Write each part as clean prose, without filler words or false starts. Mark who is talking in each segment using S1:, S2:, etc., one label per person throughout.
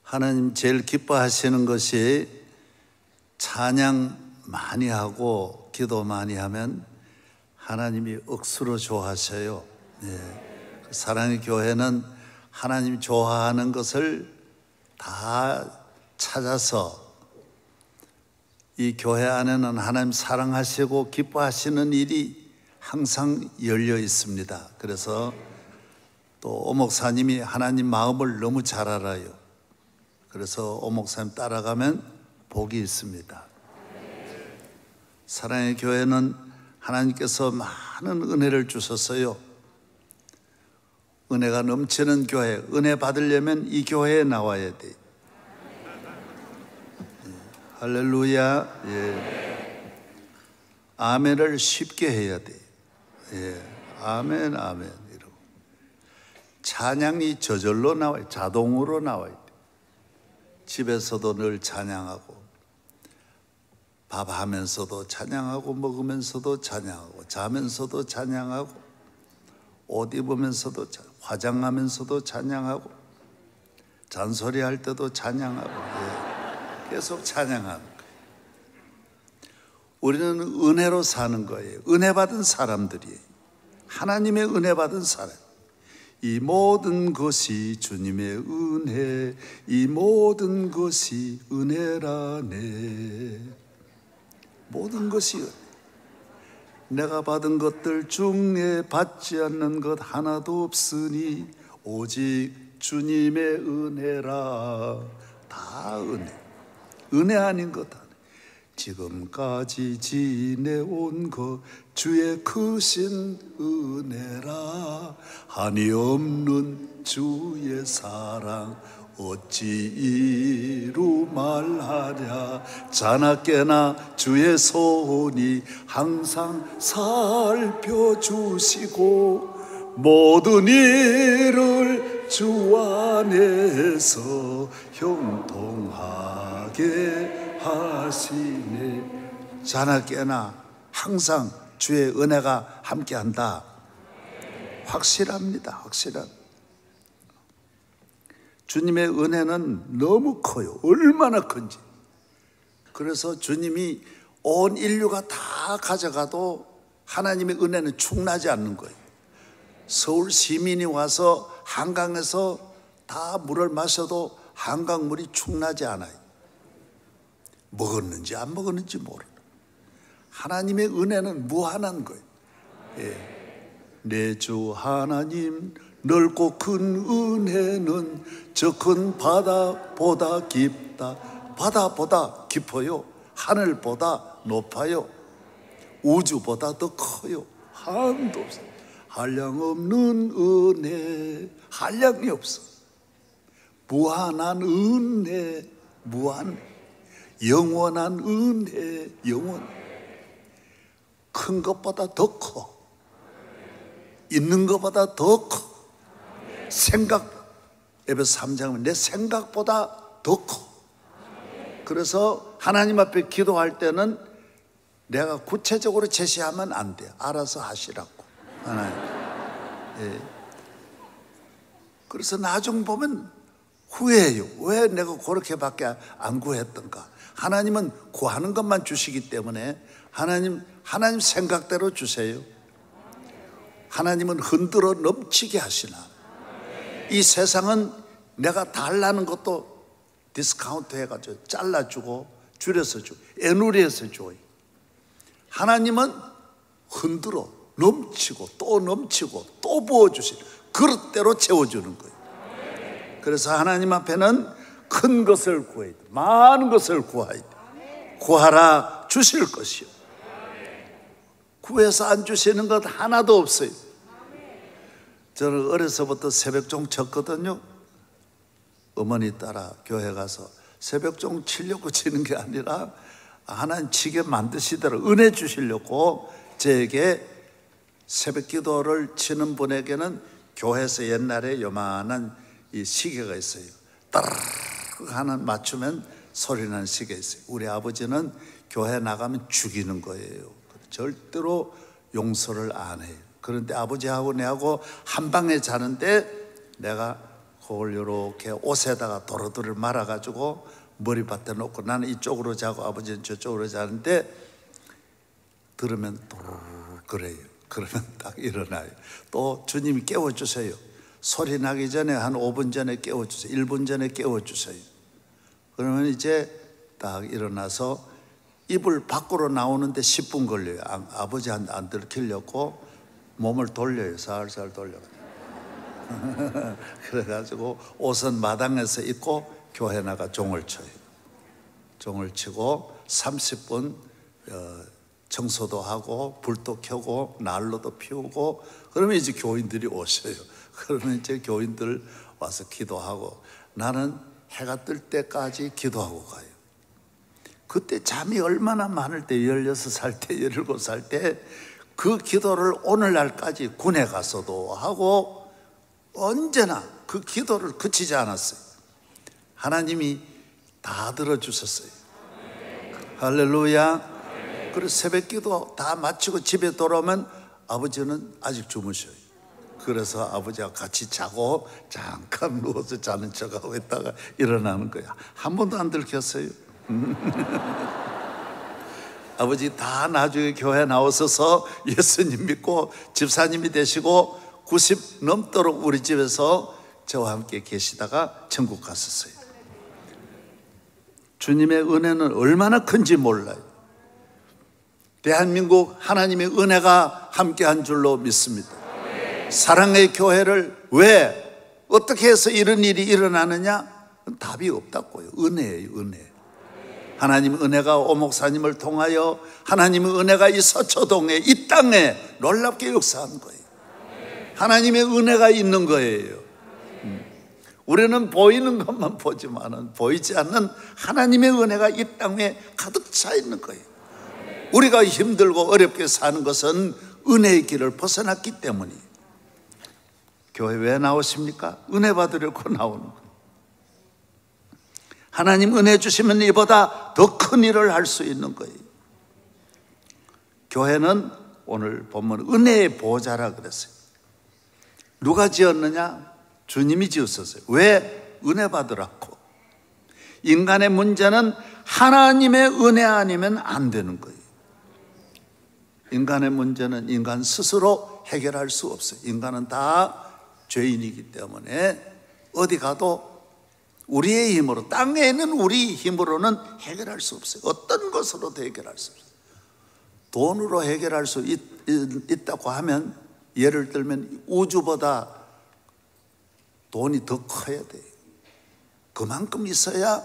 S1: 하나님 제일 기뻐하시는 것이 찬양 많이 하고 기도 많이 하면 하나님이 억수로 좋아하셔요. 사랑의 교회는 하나님 좋아하는 것을 다 찾아서 이 교회 안에는 하나님 사랑하시고 기뻐하시는 일이 항상 열려 있습니다. 그래서 또 오 목사님이 하나님 마음을 너무 잘 알아요. 그래서 오 목사님 따라가면 복이 있습니다. 사랑의 교회는 하나님께서 많은 은혜를 주셨어요. 은혜가 넘치는 교회, 은혜 받으려면 이 교회에 나와야 돼. 할렐루야. 예. 아멘을 쉽게 해야 돼. 예. 아멘, 아멘. 이러고. 찬양이 저절로 나와요. 자동으로 나와야 돼. 집에서도 늘 찬양하고, 밥하면서도 찬양하고, 먹으면서도 찬양하고, 자면서도 찬양하고, 옷 입으면서도 화장하면서도 찬양하고, 잔소리할 때도 찬양하고, 예. 계속 찬양하는 거예요. 우리는 은혜로 사는 거예요. 은혜 받은 사람들이에요. 하나님의 은혜 받은 사람. 이 모든 것이 주님의 은혜, 이 모든 것이 은혜라네. 모든 것이 은혜. 내가 받은 것들 중에 받지 않는 것 하나도 없으니 오직 주님의 은혜라. 다 은혜. 은혜 아닌 것 아니에요. 지금까지 지내온 것 주의 크신 은혜라. 한이 없는 주의 사랑 어찌 이루 말하랴. 자나깨나 주의 손이 항상 살펴주시고 모든 일을 주 안에서 형통하게 하시네. 자나깨나 항상 주의 은혜가 함께한다. 확실합니다. 확실합니다. 주님의 은혜는 너무 커요. 얼마나 큰지. 그래서 주님이 온 인류가 다 가져가도 하나님의 은혜는 충나지 않는 거예요. 서울 시민이 와서 한강에서 다 물을 마셔도 한강물이 충나지 않아요. 먹었는지 안 먹었는지 모르는. 하나님의 은혜는 무한한 거예요. 예. 내 주 하나님 넓고 큰 은혜는 저 큰 바다보다 깊다. 바다보다 깊어요. 하늘보다 높아요. 우주보다 더 커요. 한도 없어요. 한량 없는 은혜, 한량이 없어. 무한한 은혜, 무한, 영원한 은혜, 영원. 큰 것보다 더 커. 있는 것보다 더 커. 생각, 에베소 3장은 내 생각보다 더 커. 그래서 하나님 앞에 기도할 때는 내가 구체적으로 제시하면 안 돼. 알아서 하시라고. 하나님. 예. 그래서 나중 보면 후회해요. 왜 내가 그렇게밖에 안 구했던가. 하나님은 구하는 것만 주시기 때문에 하나님 생각대로 주세요. 하나님은 흔들어 넘치게 하시나. 이 세상은 내가 달라는 것도 디스카운트 해가지고 잘라주고 줄여서 주고 애누리해서 줘요. 하나님은 흔들어 넘치고 또 넘치고 또 부어주시는 그릇대로 채워주는 거예요. 그래서 하나님 앞에는 큰 것을 구해야 돼. 많은 것을 구해야 돼. 구하라 주실 것이요. 구해서 안 주시는 것 하나도 없어요. 저는 어려서부터 새벽종 쳤거든요. 어머니 따라 교회 가서 새벽종 치려고 치는 게 아니라 하나님 치게 만드시더라고요. 은혜 주시려고. 저에게 새벽 기도를 치는 분에게는 교회에서 옛날에 요만한 이 시계가 있어요. 따르르 하는 맞추면 소리나는 시계 있어요. 우리 아버지는 교회 나가면 죽이는 거예요. 절대로 용서를 안 해요. 그런데 아버지하고 내하고 한 방에 자는데 내가 그걸 이렇게 옷에다가 도로도를 말아가지고 머리맡에 놓고 나는 이쪽으로 자고 아버지는 저쪽으로 자는데 들으면 도르르 그래요. 그러면 딱 일어나요. 또 주님이 깨워주세요. 소리 나기 전에 한 5분 전에 깨워주세요. 1분 전에 깨워주세요. 그러면 이제 딱 일어나서 이불 밖으로 나오는데 10분 걸려요. 아버지한테 안 들키려고 몸을 돌려요. 살살 돌려요. 그래가지고 옷은 마당에서 입고 교회 나가 종을 쳐요. 종을 치고 30분 청소도 하고 불도 켜고 난로도 피우고 그러면 이제 교인들이 오셔요. 그러면 이제 교인들 와서 기도하고 나는 해가 뜰 때까지 기도하고 가요. 그때 잠이 얼마나 많을 때 16살 때 17살 때 그 기도를 오늘날까지 군에 가서도 하고 언제나 그 기도를 그치지 않았어요. 하나님이 다 들어주셨어요. 할렐루야. 그래서 새벽 기도 다 마치고 집에 돌아오면 아버지는 아직 주무셔요. 그래서 아버지와 같이 자고 잠깐 누워서 자는 척하고 있다가 일어나는 거야. 한 번도 안 들켰어요. 아버지 다 나중에 교회 나오셔서 예수님 믿고 집사님이 되시고 90 넘도록 우리 집에서 저와 함께 계시다가 천국 갔었어요. 주님의 은혜는 얼마나 큰지 몰라요. 대한민국 하나님의 은혜가 함께한 줄로 믿습니다. 사랑의 교회를 왜 어떻게 해서 이런 일이 일어나느냐? 답이 없다고요. 은혜예요. 은혜. 하나님의 은혜가 오 목사님을 통하여 하나님의 은혜가 이 서초동에 이 땅에 놀랍게 역사한 거예요. 하나님의 은혜가 있는 거예요. 우리는 보이는 것만 보지만은 보이지 않는 하나님의 은혜가 이 땅에 가득 차 있는 거예요. 우리가 힘들고 어렵게 사는 것은 은혜의 길을 벗어났기 때문이에요. 교회 왜 나오십니까? 은혜 받으려고 나오는 거예요. 하나님 은혜 주시면 이보다 더 큰 일을 할 수 있는 거예요. 교회는 오늘 보면 은혜의 보좌라 그랬어요. 누가 지었느냐? 주님이 지었었어요. 왜? 은혜 받으라고. 인간의 문제는 하나님의 은혜 아니면 안 되는 거예요. 인간의 문제는 인간 스스로 해결할 수 없어요. 인간은 다 죄인이기 때문에 어디 가도 우리의 힘으로, 땅에 있는 우리 힘으로는 해결할 수 없어요. 어떤 것으로도 해결할 수 없어요. 돈으로 해결할 수 있다고 하면, 예를 들면 우주보다 돈이 더 커야 돼요. 그만큼 있어야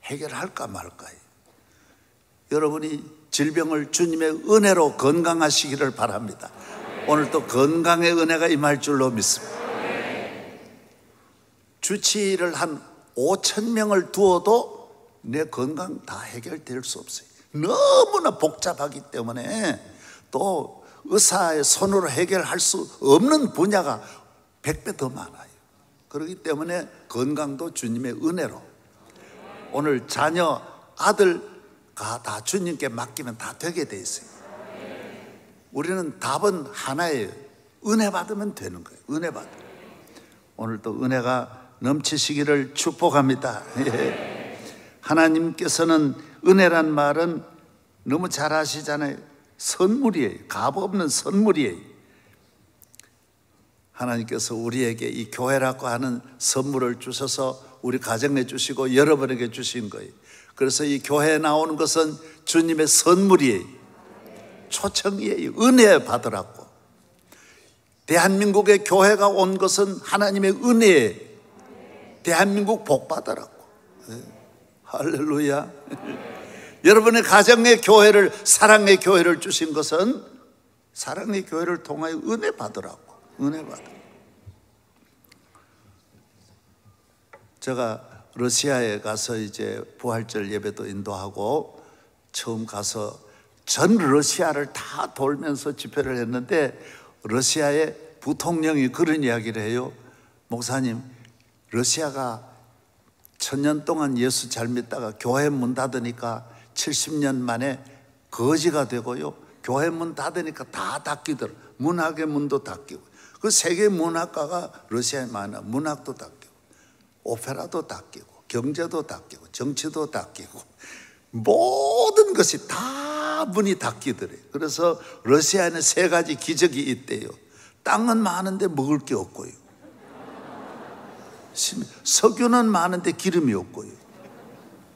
S1: 해결할까 말까요. 여러분이 질병을 주님의 은혜로 건강하시기를 바랍니다. 오늘 또 건강의 은혜가 임할 줄로 믿습니다. 주치의를 한 5,000명을 두어도 내 건강 다 해결될 수 없어요. 너무나 복잡하기 때문에 또 의사의 손으로 해결할 수 없는 분야가 100배 더 많아요. 그렇기 때문에 건강도 주님의 은혜로, 오늘 자녀 아들가 다 주님께 맡기면 다 되게 돼 있어요. 우리는 답은 하나예요. 은혜 받으면 되는 거예요. 은혜 받으면. 오늘 또 은혜가 넘치시기를 축복합니다. 하나님께서는 은혜란 말은 너무 잘 아시잖아요. 선물이에요. 값 없는 선물이에요. 하나님께서 우리에게 이 교회라고 하는 선물을 주셔서 우리 가정에 주시고 여러분에게 주신 거예요. 그래서 이 교회에 나오는 것은 주님의 선물이에요. 초청이에요. 은혜 받으라고. 대한민국의 교회가 온 것은 하나님의 은혜예요. 대한민국 복 받으라고. 할렐루야. 여러분의 가정의 교회를, 사랑의 교회를 주신 것은 사랑의 교회를 통하여 은혜 받으라고. 은혜 받으라고. 제가 러시아에 가서 이제 부활절 예배도 인도하고 처음 가서 전 러시아를 다 돌면서 집회를 했는데, 러시아의 부통령이 그런 이야기를 해요. 목사님, 러시아가 천년 동안 예수 잘 믿다가 교회 문 닫으니까 70년 만에 거지가 되고요. 교회 문 닫으니까 다 닫히더라. 문학의 문도 닫히고. 그 세계 문학가가 러시아에 많아. 문학도 닫히고, 오페라도 닫히고, 경제도 닫히고, 정치도 닫히고, 모든 것이 다 문이 닫히더래요. 그래서 러시아에는 3가지 기적이 있대요. 땅은 많은데 먹을 게 없고요. 석유는 많은데 기름이 없고요.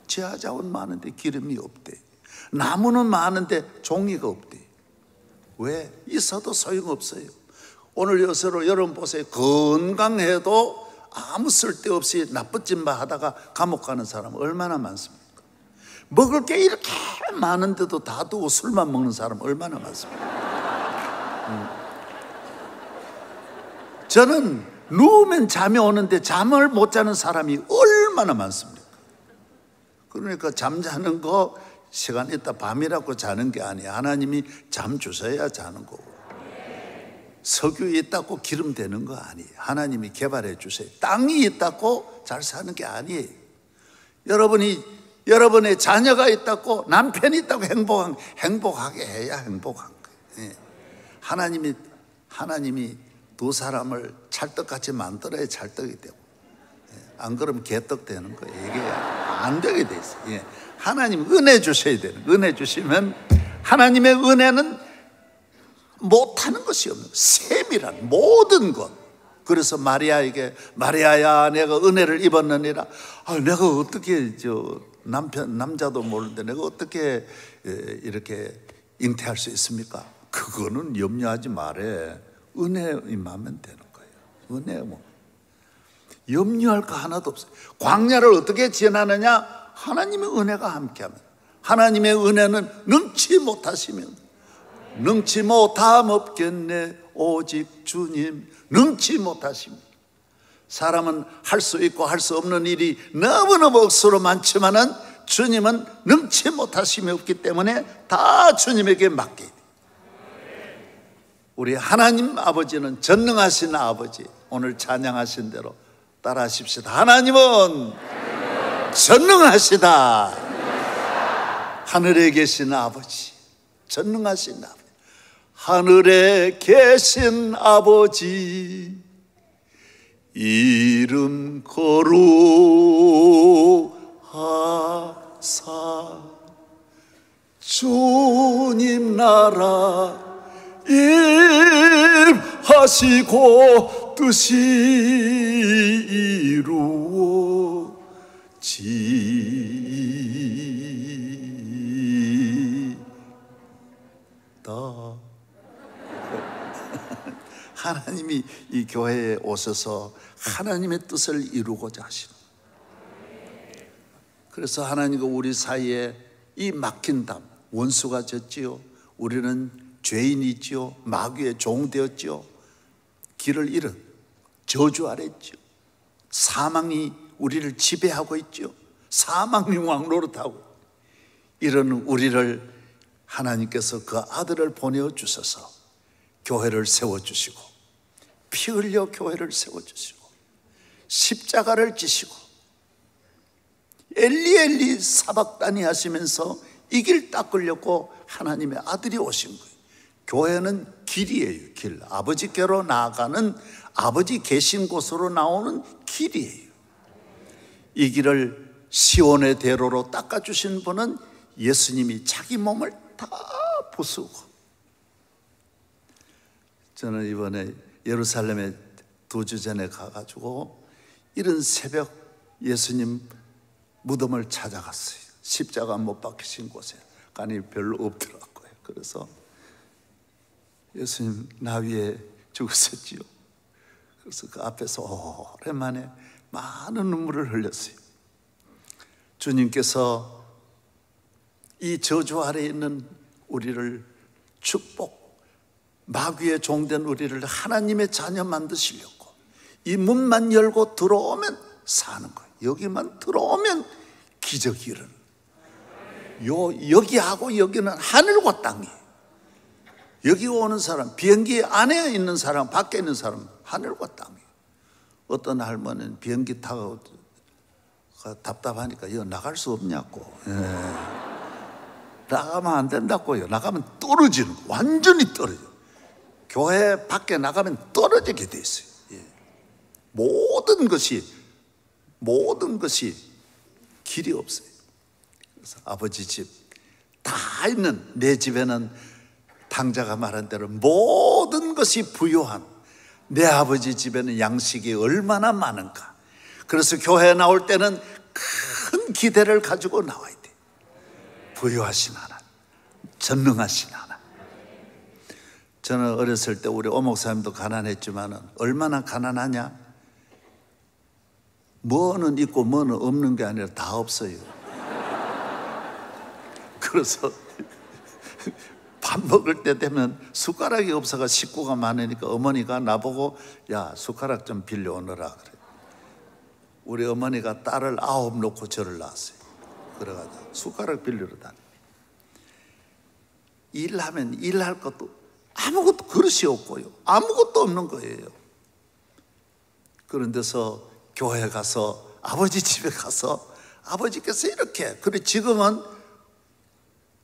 S1: 지하자원 많은데 기름이 없대요. 나무는 많은데 종이가 없대요. 왜? 있어도 소용없어요. 오늘 요새로 여러분 보세요. 건강해도 아무 쓸데없이 나쁜 짓만 하다가 감옥 가는 사람 얼마나 많습니까? 먹을 게 이렇게 많은데도 다 두고 술만 먹는 사람 얼마나 많습니까? 저는 누우면 잠이 오는데 잠을 못 자는 사람이 얼마나 많습니까? 그러니까 잠자는 거 시간 있다 밤이라고 자는 게 아니에요. 하나님이 잠 주셔야 자는 거고, 석유 있다고 기름 되는 거 아니에요. 하나님이 개발해 주세요. 땅이 있다고 잘 사는 게 아니에요. 여러분의 자녀가 있다고, 남편이 있다고 행복하게 해야 행복한 거예요. 하나님이 두 사람을 찰떡같이 만들어야 찰떡이 되고, 안 그러면 개떡 되는 거예요. 이게 안 되게 돼 있어요. 하나님 은혜 주셔야 되는 거예요. 은혜 주시면, 하나님의 은혜는 못하는 것이 없는 거예요. 세밀한 모든 것. 그래서 마리아에게, 마리아야 내가 은혜를 입었느니라. 내가 어떻게 남자도 모르는데 내가 어떻게 이렇게 잉태할 수 있습니까? 그거는 염려하지 말래. 은혜 임하면 되는 거예요. 은혜 염려할 거 하나도 없어요. 광야를 어떻게 지나느냐? 하나님의 은혜가 함께하면. 하나님의 은혜는 능치 못하시면 능치 못함 없겠네. 오직 주님 능치 못하십니다. 사람은 할 수 있고 할 수 없는 일이 너무너무 억수로 많지만은 주님은 능치 못하심이 없기 때문에 다 주님에게 맡겨야 돼요. 우리 하나님 아버지는 전능하신 아버지. 오늘 찬양하신 대로 따라하십시다. 하나님은 전능하시다. 하늘에 계신 아버지, 전능하신 아버지. 하늘에 계신 아버지, 이름 거룩하사 주님 나라 임하시고 뜻이 이루어지다. 하나님이 이 교회에 오셔서 하나님의 뜻을 이루고자 하시는. 그래서 하나님과 우리 사이에 이 막힌 담, 원수가 졌지요. 우리는 죄인이지요. 마귀의 종 되었지요. 길을 잃은 저주 아랬지요. 사망이 우리를 지배하고 있지요. 사망의 왕 노릇하고 이런 우리를 하나님께서 그 아들을 보내어 주셔서 교회를 세워주시고, 피 흘려 교회를 세워주시고, 십자가를 지시고, 엘리 엘리 사박다니 하시면서 이 길 닦으려고 하나님의 아들이 오신 거예요. 교회는 길이에요. 길. 아버지께로 나아가는, 아버지 계신 곳으로 나오는 길이에요. 이 길을 시온의 대로로 닦아주신 분은 예수님이 자기 몸을 다 부수고. 저는 이번에 예루살렘에 2주 전에 가가지고 이른 새벽 예수님 무덤을 찾아갔어요. 십자가 못 박히신 곳에 간이 별로 없더라고요. 그래서 예수님 나위에 죽으셨지요. 그래서 그 앞에서 오랜만에 많은 눈물을 흘렸어요. 주님께서 이 저주 아래에 있는 우리를 축복, 마귀의 종된 우리를 하나님의 자녀 만드시려고 이 문만 열고 들어오면 사는 거예요. 여기만 들어오면 기적이 일어나요. 여기하고 여기는 하늘과 땅이에요. 여기 오는 사람, 비행기 안에 있는 사람, 밖에 있는 사람, 하늘과 땅이에요. 어떤 할머니는 비행기 타고 답답하니까 이거 나갈 수 없냐고. 나가면 안 된다고요. 나가면 떨어지는 거, 완전히 떨어져. 교회 밖에 나가면 떨어지게 돼 있어요. 모든 것이 길이 없어요. 그래서 아버지 집 다 있는 내 집에는 당자가 말한 대로 모든 것이 부요한 내 아버지 집에는 양식이 얼마나 많은가. 그래서 교회에 나올 때는 큰 기대를 가지고 나와야 돼. 부요하신 하나님, 전능하신 하나님. 저는 어렸을 때 우리 오목사님도 가난했지만 얼마나 가난하냐? 뭐는 있고 뭐는 없는 게 아니라 다 없어요. 그래서 밥 먹을 때 되면 숟가락이 없어가 식구가 많으니까 어머니가 나보고 야 숟가락 좀 빌려오너라 그래. 우리 어머니가 딸을 9 놓고 저를 낳았어요. 그래가지고 숟가락 빌리러 다녀. 일하면 일할 것도 아무것도 그릇이 없고요, 아무것도 없는 거예요. 그런 데서 교회 가서 아버지 집에 가서 아버지께서 이렇게, 그래 지금은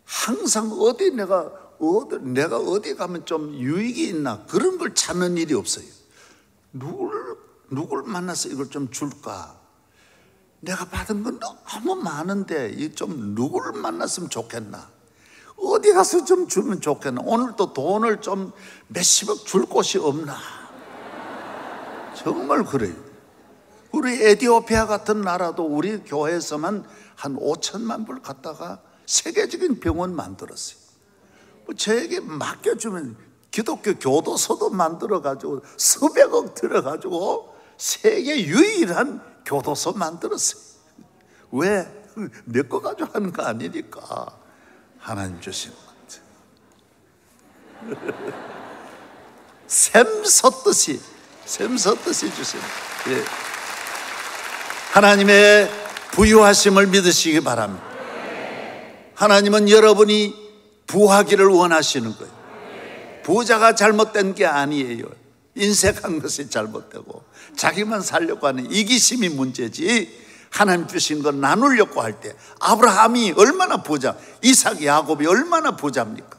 S1: 항상 내가 어디 가면 좀 유익이 있나 그런 걸 찾는 일이 없어요. 누굴 만나서 이걸 좀 줄까? 내가 받은 건 너무 많은데 좀 누구를 만났으면 좋겠나? 어디 가서 좀 주면 좋겠나? 오늘 또 돈을 좀 몇십억 줄 곳이 없나? 정말 그래요. 우리 에티오피아 같은 나라도 우리 교회에서만 한 5천만 불 갖다가 세계적인 병원 만들었어요. 저에게 맡겨주면 기독교 교도소도 만들어가지고 수백억 들어가지고 세계 유일한 교도소 만들었어요. 왜? 내 거 가지고 하는 거 아니니까. 하나님 주신 것. 샘솟듯이 주십니다. 예. 하나님의 부유하심을 믿으시기 바랍니다. 하나님은 여러분이 부하기를 원하시는 거예요. 부자가 잘못된 게 아니에요. 인색한 것이 잘못되고 자기만 살려고 하는 이기심이 문제지, 하나님 주신 건 나누려고 할 때 아브라함이 얼마나 부자, 이삭, 야곱이 얼마나 부자입니까?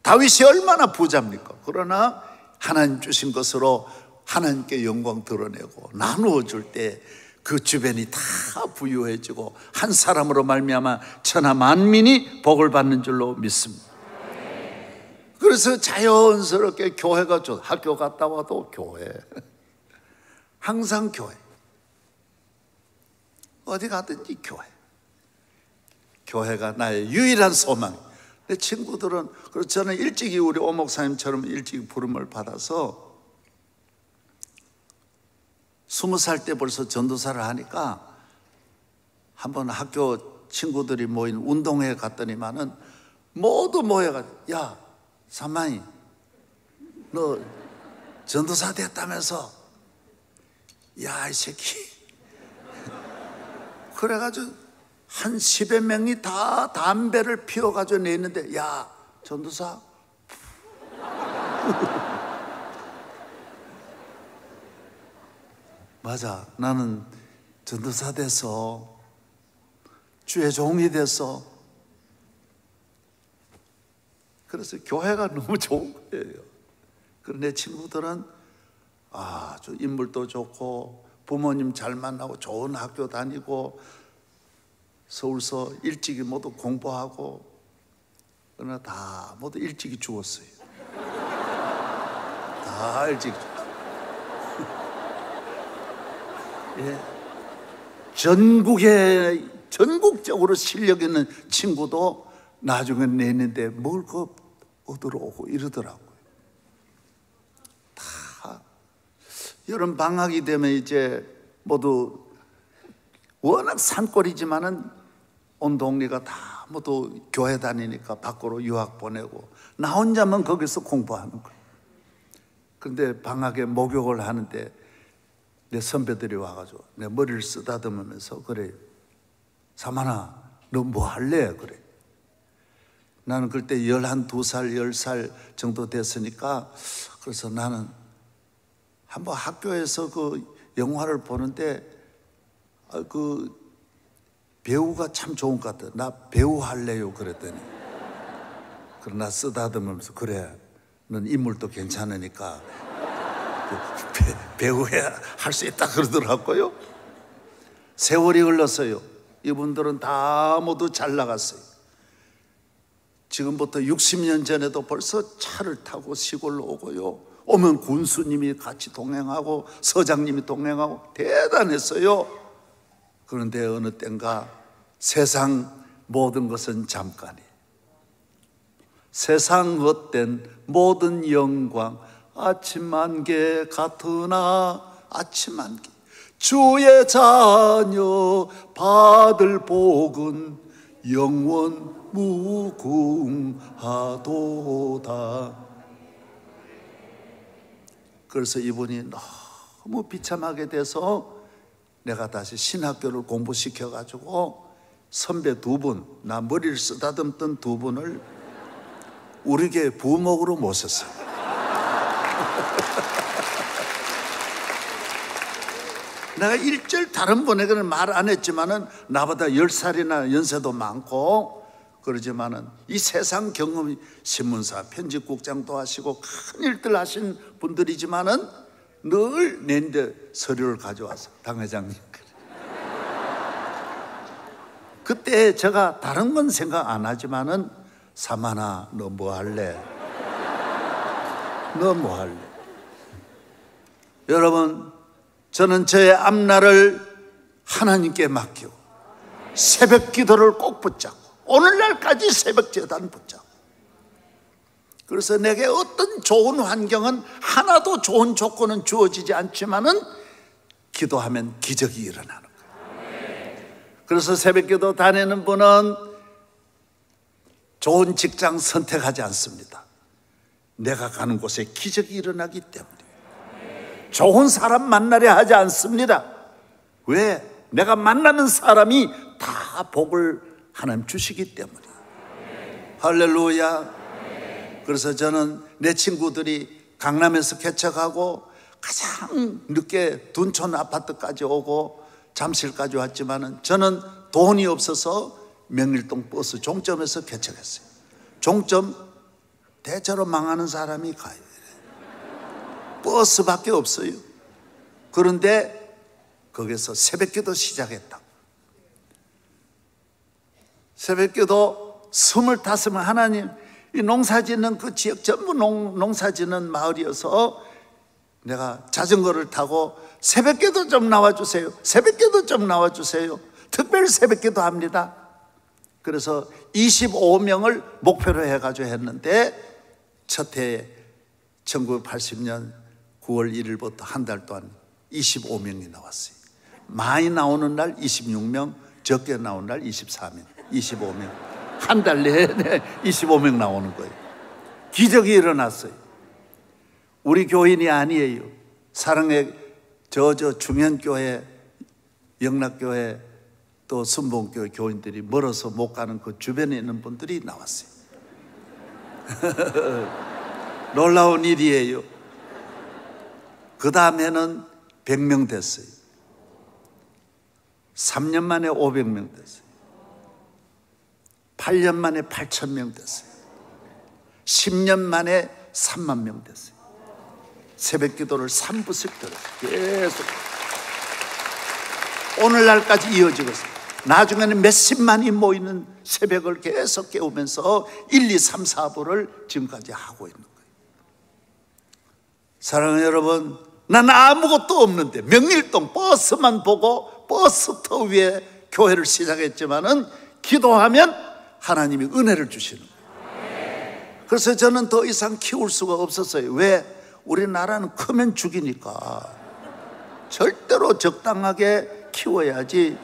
S1: 다윗이 얼마나 부자입니까? 그러나 하나님 주신 것으로 하나님께 영광 드러내고 나누어 줄 때 그 주변이 다 부유해지고 한 사람으로 말미암아 천하 만민이 복을 받는 줄로 믿습니다. 그래서 자연스럽게 교회가 좋아. 학교 갔다 와도 교회, 항상 교회, 어디 가든지 교회. 교회가 나의 유일한 소망. 내 친구들은, 그래서 저는 일찍이 우리 오 목사님처럼 일찍 부름을 받아서 20살 때 벌써 전도사를 하니까 한번 학교 친구들이 모인 운동회에 갔더니만은 모두 모여가지고 야 삼만이 너 전도사 됐다면서? 야 이 새끼. 그래가지고 한 10여 명이 다 담배를 피워가지고 내는데 야 전도사? 맞아, 나는 전도사 돼서 주의 종이 돼서, 그래서 교회가 너무 좋은 거예요. 그런데 친구들은 저 인물도 좋고 부모님 잘 만나고 좋은 학교 다니고 서울서 일찍이 모두 공부하고, 그러나 다 모두 일찍이 죽었어요. 다 일찍이 죽었어요. 예. 전국적으로 실력 있는 친구도 나중에 내는데 뭘 얻으러 오고 이러더라고요. 다 여름 방학이 되면 이제 모두 워낙 산골이지만은 온 동네가 다 모두 교회 다니니까 밖으로 유학 보내고 나 혼자만 거기서 공부하는 거예요. 그런데 방학에 목욕을 하는데 내 선배들이 와가지고 내 머리를 쓰다듬으면서 그래, 사만아 너 뭐 할래? 그래. 나는 그때 11, 2살, 10살 정도 됐으니까, 그래서 나는 한번 학교에서 그 영화를 보는데 그 배우가 참 좋은 것 같아. 나 배우 할래요 그랬더니, 그러나 쓰다듬으면서 그래, 넌 인물도 괜찮으니까 배우해야 할 수 있다 그러더라고요. 세월이 흘렀어요. 이분들은 다 모두 잘 나갔어요. 지금부터 60년 전에도 벌써 차를 타고 시골로 오고요, 오면 군수님이 같이 동행하고 서장님이 동행하고 대단했어요. 그런데 어느 땐가 세상 모든 것은 잠깐이, 세상 헛된 모든 영광 아침 안개 같으나 아침 안개, 주의 자녀 받을 복은 영원 무궁하도다. 그래서 이분이 너무 비참하게 돼서 내가 다시 신학교를 공부시켜가지고 선배 두 분, 나 머리를 쓰다듬던 두 분을 우리 교회 부목으로 모셨어요. 내가 일절 다른 분에게는 말 안 했지만은 나보다 10살이나 연세도 많고 그러지만은 이 세상 경험이, 신문사 편집국장도 하시고 큰 일들 하신 분들이지만은 늘 내인데 서류를 가져와서 당 회장님, 그때 제가 다른 건 생각 안 하지만은 사만아 너 뭐 할래? 너 뭐 할래? 여러분, 저는 저의 앞날을 하나님께 맡기고 새벽 기도를 꼭 붙잡고 오늘날까지 새벽 제단 붙잡고, 그래서 내게 어떤 좋은 환경은 하나도 좋은 조건은 주어지지 않지만은 기도하면 기적이 일어나는 거예요. 그래서 새벽 기도 다니는 분은 좋은 직장 선택하지 않습니다. 내가 가는 곳에 기적이 일어나기 때문에. 좋은 사람 만나려 하지 않습니다. 왜? 내가 만나는 사람이 다 복을 하나님 주시기 때문에. 할렐루야. 그래서 저는 내 친구들이 강남에서 개척하고 가장 늦게 둔촌 아파트까지 오고 잠실까지 왔지만은 저는 돈이 없어서 명일동 버스 종점에서 개척했어요. 종점 대체로 망하는 사람이 가요. 버스밖에 없어요. 그런데 거기서 새벽기도 시작했다. 새벽기도 25명, 하나님 이 농사짓는 그 지역 전부 농사짓는 마을이어서 내가 자전거를 타고 새벽기도 좀 나와주세요, 새벽기도 좀 나와주세요, 특별히 새벽기도 합니다. 그래서 25명을 목표로 해가지고 했는데 첫 해에 1980년 9월 1일부터 한 달 동안 25명이 나왔어요. 많이 나오는 날 26명, 적게 나오는 날 24명, 25명. 한 달 내내 25명 나오는 거예요. 기적이 일어났어요. 우리 교인이 아니에요. 사랑의 저 중현교회, 영락교회 또 순복음교회 교인들이 멀어서 못 가는 그 주변에 있는 분들이 나왔어요. 놀라운 일이에요. 그 다음에는 100명 됐어요. 3년 만에 500명 됐어요. 8년 만에 8,000명 됐어요. 10년 만에 3만 명 됐어요. 새벽 기도를 3부씩 들었어요. 계속 오늘날까지 이어지고 있어요. 나중에는 몇십만이 모이는 새벽을 계속 깨우면서 1, 2, 3, 4부를 지금까지 하고 있는 거예요. 사랑하는 여러분, 난 아무것도 없는데 명일동 버스만 보고 버스터 위에 교회를 시작했지만은 기도하면 하나님이 은혜를 주시는 거예요. 그래서 저는 더 이상 키울 수가 없었어요. 왜? 우리나라는 크면 죽이니까 절대로 적당하게 키워야지.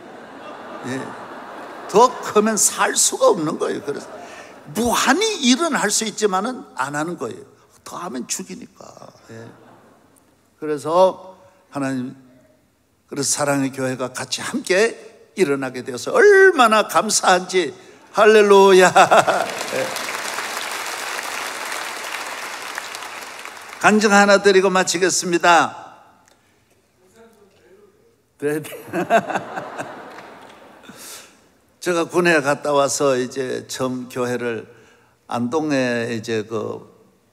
S1: 더 크면 살 수가 없는 거예요. 그래서 무한히 일은 할 수 있지만은 안 하는 거예요. 더 하면 죽이니까. 그래서 하나님, 그래서 사랑의 교회가 같이 함께 일어나게 되어서 얼마나 감사한지. 할렐루야. 간증 하나 드리고 마치겠습니다. 제가 군에 갔다 와서 이제 처음 교회를 안동에 이제 그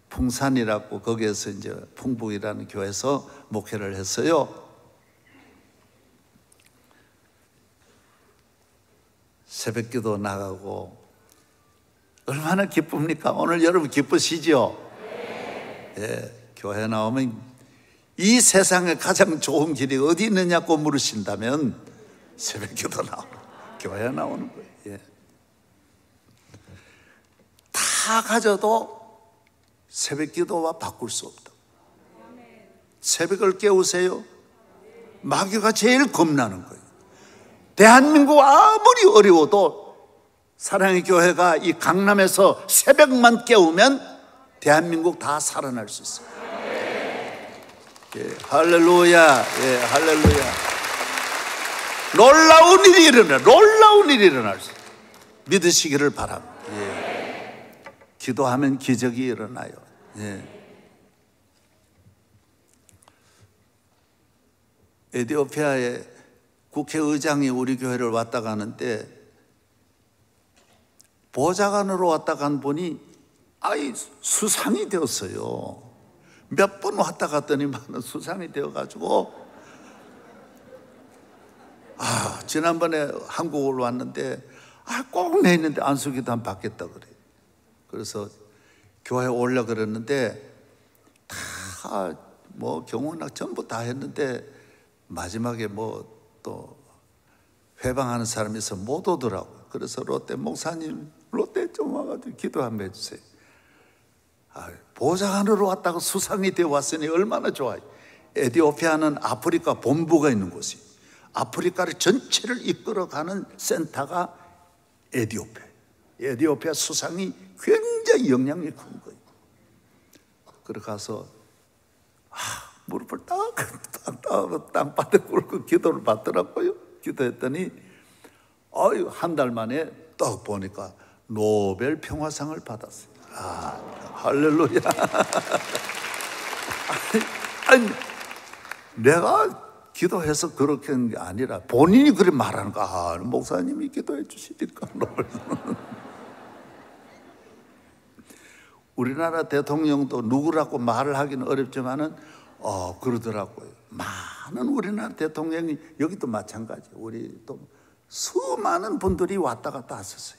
S1: 풍산이라고 거기에서 이제 풍북이라는 교회에서 목회를 했어요. 새벽기도 나가고 얼마나 기쁩니까? 오늘 여러분 기쁘시죠? 예, 교회 나오면 이 세상에 가장 좋은 길이 어디 있느냐고 물으신다면 새벽기도 나오는 교회 나오는 거예요. 예. 다 가져도 새벽기도와 바꿀 수 없다. 새벽을 깨우세요. 마귀가 제일 겁나는 거예요. 대한민국 아무리 어려워도 사랑의 교회가 이 강남에서 새벽만 깨우면 대한민국 다 살아날 수 있어요. 예, 할렐루야, 예, 할렐루야. 놀라운 일이 일어나, 놀라운 일이 일어날 수 있어요. 믿으시기를 바랍니다. 예. 기도하면 기적이 일어나요. 예. 에티오피아의 국회의장이 우리 교회를 왔다 가는데 보좌관으로 왔다 간 분이 수상이 되었어요. 몇 번 왔다 갔더니만 수상이 되어가지고 지난번에 한국으로 왔는데 꼭 내있는데 안수기도 한 받겠다 그래요. 그래서 교회에 올려 그랬는데 다 뭐 경호나 전부 다 했는데 마지막에 뭐 또 회방하는 사람이 있어 못 오더라고요. 그래서 롯데 목사님, 롯데 좀 와가지고 기도 한번 해주세요. 보좌관으로 왔다고 수상이 되어 왔으니 얼마나 좋아요. 에티오피아는 아프리카 본부가 있는 곳이에요. 아프리카를 전체를 이끌어가는 센터가 에티오피아 수상이 굉장히 영향력이 큰 거예요. 그래 가서 무릎을 땅바닥에 꿇고 기도를 받더라고요. 기도했더니 한 달 만에 딱 보니까 노벨 평화상을 받았어요. 할렐루야. 아니, 내가 기도해서 그렇게 한 게 아니라 본인이 그렇게 말하는 거. 목사님이 기도해 주시니까 노벨. 우리나라 대통령도 누구라고 말을 하기는 어렵지만은 그러더라고요. 많은 우리나라 대통령이 여기도 마찬가지. 우리 또 수많은 분들이 왔다 갔다 하셨어요.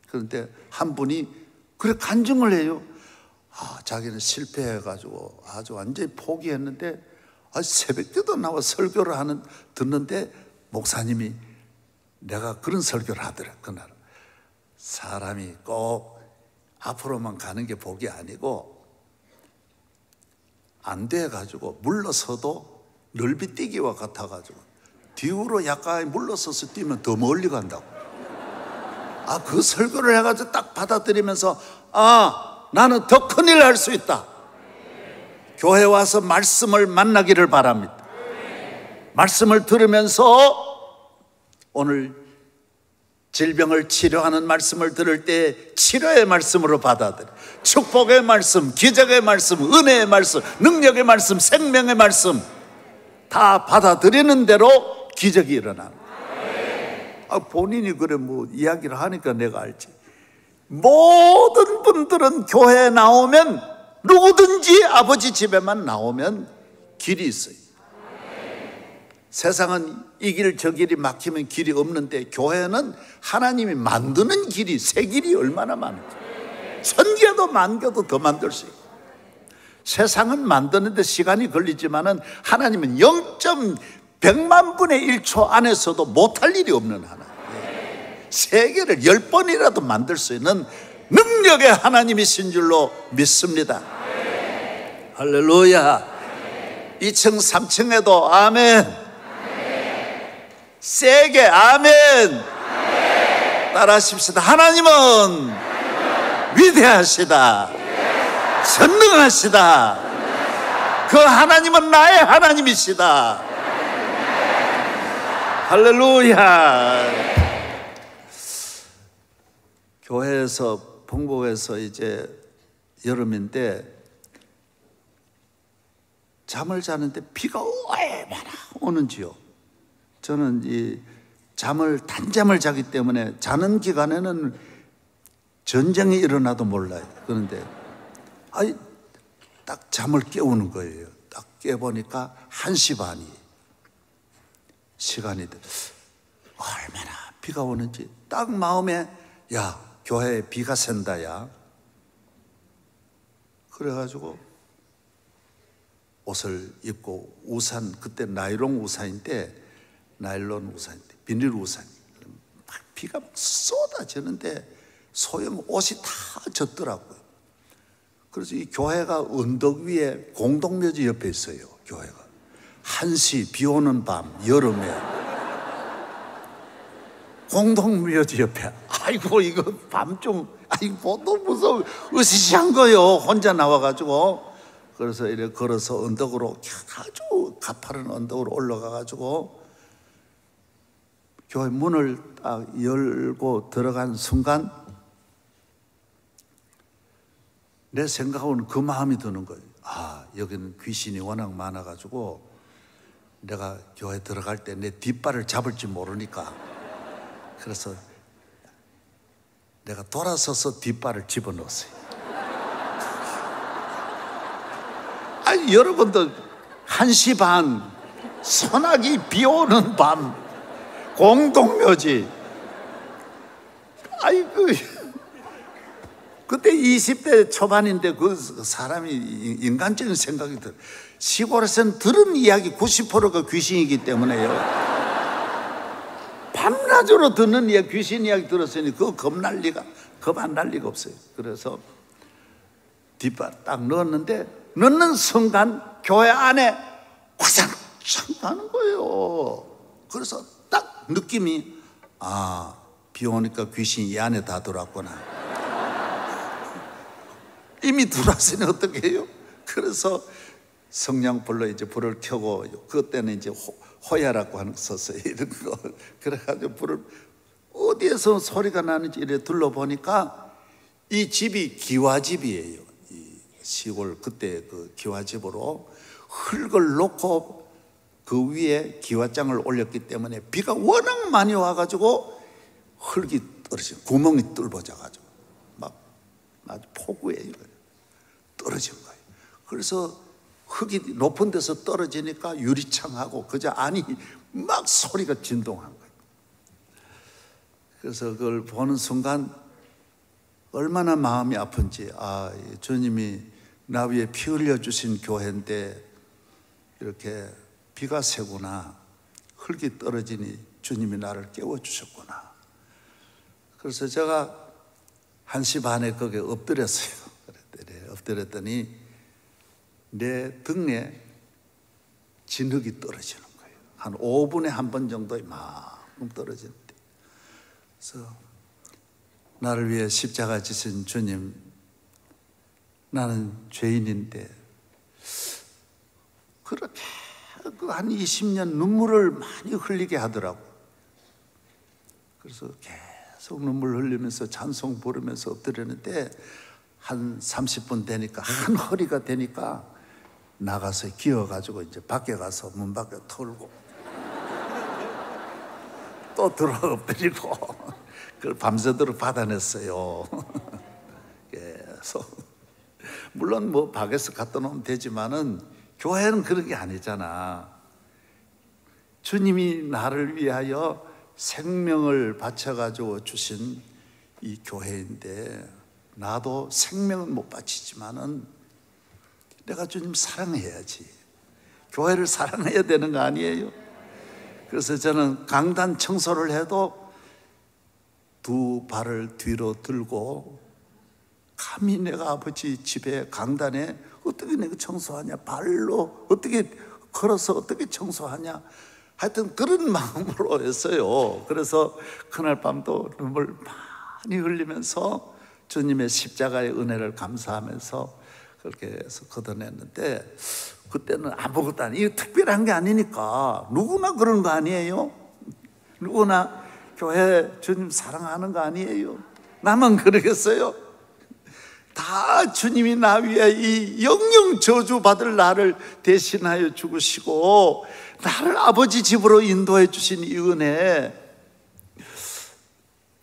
S1: 그런데 한 분이 그래 간증을 해요. 자기는 실패해가지고 아주 완전히 포기했는데 새벽에도 나와 설교를 듣는데 목사님이 내가 그런 설교를 하더라. 그날 사람이 꼭 앞으로만 가는 게 복이 아니고 안 돼가지고 물러서도 넓이 뛰기와 같아가지고 뒤로 약간 물러서서 뛰면 더 멀리 간다고. 그 설교를 해가지고 딱 받아들이면서 나는 더 큰일 할 수 있다. 교회 와서 말씀을 만나기를 바랍니다. 말씀을 들으면서 오늘 질병을 치료하는 말씀을 들을 때 치료의 말씀으로 받아들여. 축복의 말씀, 기적의 말씀, 은혜의 말씀, 능력의 말씀, 생명의 말씀 다 받아들이는 대로 기적이 일어납니다. 본인이 그래 뭐 이야기를 하니까 내가 알지. 모든 분들은 교회에 나오면 누구든지 아버지 집에만 나오면 길이 있어요. 세상은 이 길 저 길이 막히면 길이 없는데 교회는 하나님이 만드는 길이, 새 길이 얼마나 많은지. 천개도 만개도 더 만들 수 있고. 세상은 만드는데 시간이 걸리지만은 하나님은 0.100만 분의 1초 안에서도 못할 일이 없는 하나님. 세계를 10번이라도 만들 수 있는 능력의 하나님이신 줄로 믿습니다. 할렐루야. 2층 3층에도 아멘. 세게 아멘. 따라하십시다. 하나님은 위대하시다. 전능하시다. 그 하나님은 나의 하나님이시다. 할렐루야. 교회에서 봉복에서 이제 여름인데 잠을 자는데 비가 얼마나 오는지요. 저는 이 단잠을 자기 때문에 자는 기간에는 전쟁이 일어나도 몰라요. 그런데 딱 잠을 깨우는 거예요. 딱 깨보니까 1시 반이 시간이 돼. 얼마나 비가 오는지 딱 마음에, 야, 교회에 비가 샌다, 야. 그래가지고 옷을 입고 우산, 그때 나일론 우산인데 비닐 우산, 비가 쏟아지는데 옷이 다 젖더라고요. 그래서 이 교회가 언덕 위에 공동묘지 옆에 있어요. 교회가 1시 비 오는 밤 여름에 공동묘지 옆에, 아이고 이거 밤중 너무 무서워, 으시시한 거요. 혼자 나와가지고. 그래서 이렇게 걸어서 언덕으로, 아주 가파른 언덕으로 올라가가지고 교회 문을 딱 열고 들어간 순간 내 생각은 그 마음이 드는 거예요. 여기는 귀신이 워낙 많아가지고 내가 교회 들어갈 때 내 뒷발을 잡을지 모르니까, 그래서 내가 돌아서서 뒷발을 집어넣었어요. 여러분들 1시 반 소나기 비 오는 밤 공동묘지, 그때 20대 초반인데 그 사람이 인간적인 생각이 들어요. 시골에서는 들은 이야기 90%가 귀신이기 때문에요. 밤낮으로 듣는 이야기, 귀신 이야기 들었으니 그거 겁 안 날 리가 없어요. 그래서 뒷발 딱 넣었는데, 넣는 순간 교회 안에 화장창 가는 거예요. 그래서 딱 느낌이, 비 오니까 귀신이 이 안에 다 들어왔구나. 이미 들어왔으니 어떻게 해요? 그래서 성냥불로 이제 불을 켜고, 그때는 이제 호야라고 하는 거 썼어요. 이런 거. 그래가지고 불을, 어디에서 소리가 나는지 이래 둘러보니까 이 집이 기와집이에요. 이 시골 그때 그 기와집으로 흙을 놓고 그 위에 기와장을 올렸기 때문에 비가 워낙 많이 와가지고 흙이 떨어져, 구멍이 뚫어져가지고 막 아주 폭우에 떨어진 거예요. 그래서 흙이 높은 데서 떨어지니까 유리창하고 그저 안이 막 소리가 진동한 거예요. 그래서 그걸 보는 순간 얼마나 마음이 아픈지, 주님이 나 위에 피 흘려주신 교회인데 이렇게 비가 새구나, 흙이 떨어지니 주님이 나를 깨워주셨구나. 그래서 제가 1시 반에 거기에 엎드렸어요. 엎드렸더니 내 등에 진흙이 떨어지는 거예요. 한 5분에 한 번 정도 이만큼 떨어지는데, 그래서 나를 위해 십자가 지신 주님, 나는 죄인인데, 그렇게 한 20년 눈물을 많이 흘리게 하더라고. 그래서 계속 눈물 흘리면서 찬송 부르면서 엎드렸는데, 한 30분 되니까, 한 허리가 되니까 나가서 기어가지고 이제 밖에 가서 문 밖에 털고 또 들어 엎드리고, 그걸 밤새도록 받아냈어요. 계속. 물론 뭐 밖에서 갖다 놓으면 되지만은 교회는 그런 게 아니잖아. 주님이 나를 위하여 생명을 바쳐가지고 주신 이 교회인데, 나도 생명은 못 바치지만은 내가 주님 사랑해야지. 교회를 사랑해야 되는 거 아니에요? 그래서 저는 강단 청소를 해도 두 발을 뒤로 들고, 감히 내가 아버지 집에 강단에 어떻게 내가 청소하냐, 발로 어떻게 걸어서 어떻게 청소하냐, 하여튼 그런 마음으로 했어요. 그래서 그날 밤도 눈물 많이 흘리면서 주님의 십자가의 은혜를 감사하면서 그렇게 해서 걷어냈는데, 그때는 아무것도 아니에요. 이거 특별한 게 아니니까. 누구나 그런 거 아니에요? 누구나 교회 주님 사랑하는 거 아니에요? 나만 그러겠어요? 다 주님이 나 위해 이 영영 저주받을 나를 대신하여 죽으시고 나를 아버지 집으로 인도해 주신 이 은혜,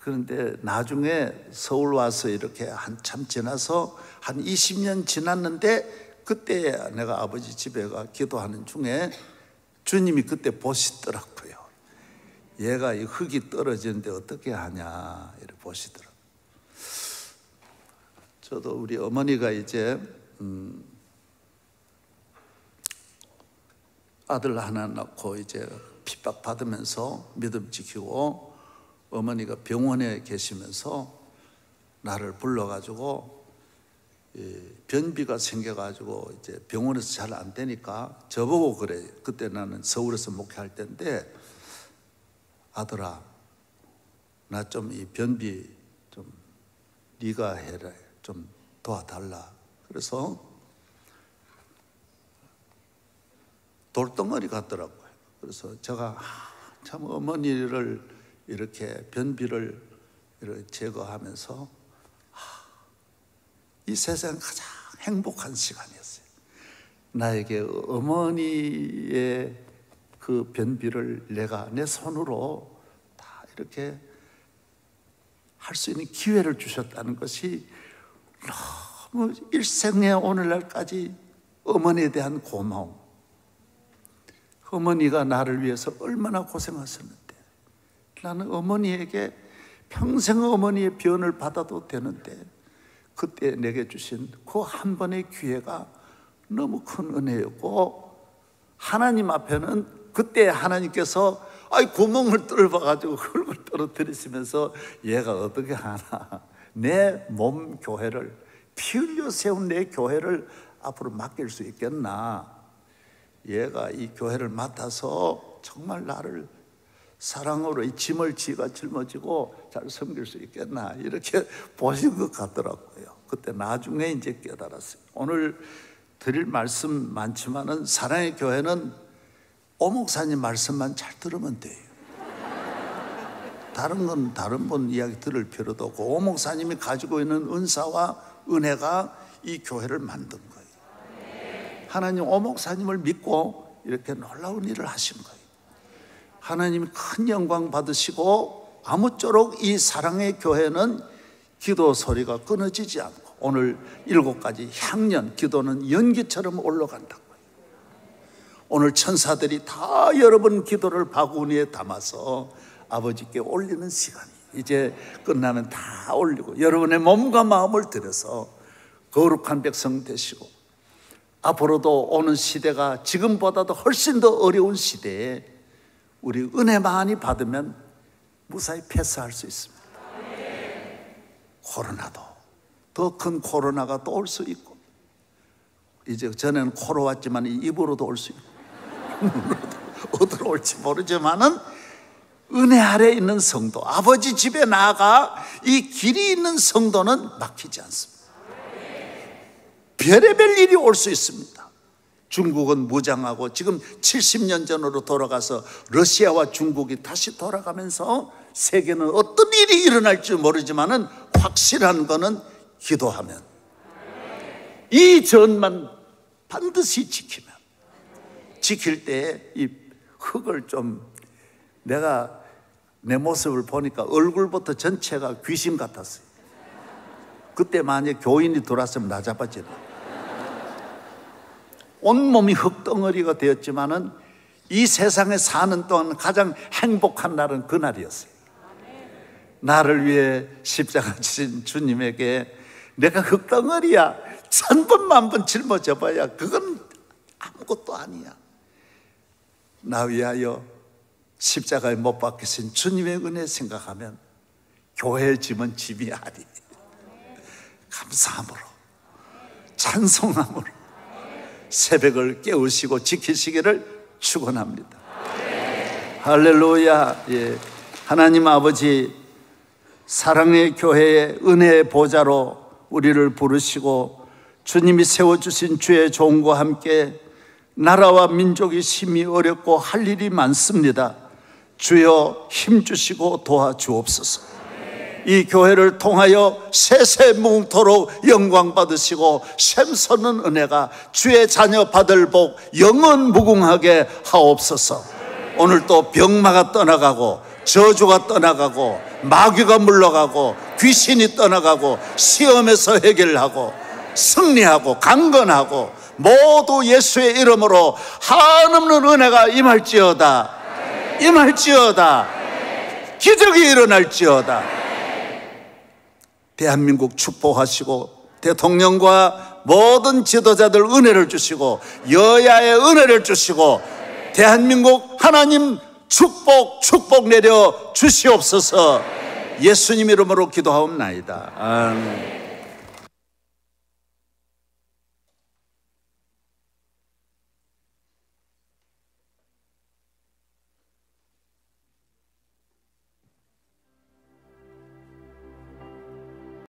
S1: 그런데 나중에 서울 와서 이렇게 한참 지나서 한 20년 지났는데 그때 내가 아버지 집에 가 기도하는 중에 주님이 그때 보시더라고요. 얘가 이 흙이 떨어지는데 어떻게 하냐 이렇게 보시더라고요. 저도 우리 어머니가 이제 아들 하나 낳고 이제 핍박받으면서 믿음 지키고 어머니가 병원에 계시면서 나를 불러가지고 변비가 생겨가지고 이제 병원에서 잘 안 되니까 저보고 그래. 그때 나는 서울에서 목회할 때인데, 아들아, 나 좀 이 변비 좀 네가 해라, 좀 도와달라. 그래서 돌덩어리 같더라고요. 그래서 제가 참 어머니를 이렇게 변비를 이렇게 제거하면서 이 세상 가장 행복한 시간이었어요. 나에게 어머니의 그 변비를 내가 내 손으로 다 이렇게 할 수 있는 기회를 주셨다는 것이 너무 일생의 오늘날까지 어머니에 대한 고마움. 어머니가 나를 위해서 얼마나 고생하셨는데, 나는 어머니에게 평생 어머니의 변을 받아도 되는데 그때 내게 주신 그 한 번의 기회가 너무 큰 은혜였고, 하나님 앞에는 그때 하나님께서 구멍을 뚫어가지고 흙을 떨어뜨리시면서 얘가 어떻게 하나, 내 몸 교회를, 피 흘려 세운 내 교회를 앞으로 맡길 수 있겠나, 얘가 이 교회를 맡아서 정말 나를 사랑으로 이 짐을 지가 짊어지고 잘 섬길 수 있겠나, 이렇게 보신 것 같더라고요. 그때 나중에 이제 깨달았어요. 오늘 드릴 말씀 많지만은 사랑의 교회는 오 목사님 말씀만 잘 들으면 돼요. 다른 건 다른 분 이야기 들을 필요도 없고, 오 목사님이 가지고 있는 은사와 은혜가 이 교회를 만든 거예요. 하나님 오 목사님을 믿고 이렇게 놀라운 일을 하신 거예요. 하나님이 큰 영광 받으시고, 아무쪼록 이 사랑의 교회는 기도 소리가 끊어지지 않고, 오늘 7가지 향연, 기도는 연기처럼 올라간다고요. 오늘 천사들이 다 여러분 기도를 바구니에 담아서 아버지께 올리는 시간이 이제 끝나면 다 올리고, 여러분의 몸과 마음을 들여서 거룩한 백성 되시고, 앞으로도 오는 시대가 지금보다도 훨씬 더 어려운 시대에 우리 은혜 많이 받으면 무사히 패스할 수 있습니다. 코로나도 더 큰 코로나가 또 올 수 있고, 이제 전에는 코로 왔지만 입으로도 올 수 있고 어디로 올지 모르지만은 은혜 아래 있는 성도, 아버지 집에 나아가 이 길이 있는 성도는 막히지 않습니다. 별의별 일이 올 수 있습니다. 중국은 무장하고 지금 70년 전으로 돌아가서 러시아와 중국이 다시 돌아가면서 세계는 어떤 일이 일어날지 모르지만은 확실한 거는 기도하면, 이 전만 반드시 지키면, 지킬 때 이 흙을 좀, 내가 내 모습을 보니까 얼굴부터 전체가 귀신 같았어요. 그때 만약에 교인이 들어왔으면 나 잡아지네. 온몸이 흙덩어리가 되었지만은 이 세상에 사는 동안 가장 행복한 날은 그날이었어요. 나를 위해 십자가 지신 주님에게 내가 흙덩어리야, 1000번 만번 짊어져 봐야 그건 아무것도 아니야. 나 위하여 십자가에 못 박히신 주님의 은혜 생각하면 교회의 짐은 짐이 아니. 감사함으로, 찬송함으로 새벽을 깨우시고 지키시기를 축원합니다. 할렐루야. 예. 하나님 아버지, 사랑의 교회의 은혜의 보좌로 우리를 부르시고 주님이 세워주신 주의 종과 함께 나라와 민족이 심히 어렵고 할 일이 많습니다. 주여 힘주시고 도와주옵소서. 이 교회를 통하여 세세무토록 영광 받으시고 샘솟는 은혜가 주의 자녀 받을 복 영원 무궁하게 하옵소서. 오늘 또 병마가 떠나가고 저주가 떠나가고 마귀가 물러가고 귀신이 떠나가고 시험에서 해결하고 승리하고 강건하고 모두 예수의 이름으로 한없는 은혜가 임할지어다. 임할지어다. 기적이 일어날지어다. 대한민국 축복하시고 대통령과 모든 지도자들 은혜를 주시고 여야의 은혜를 주시고 대한민국 하나님 축복 내려 주시옵소서. 예수님 이름으로 기도하옵나이다. 아멘.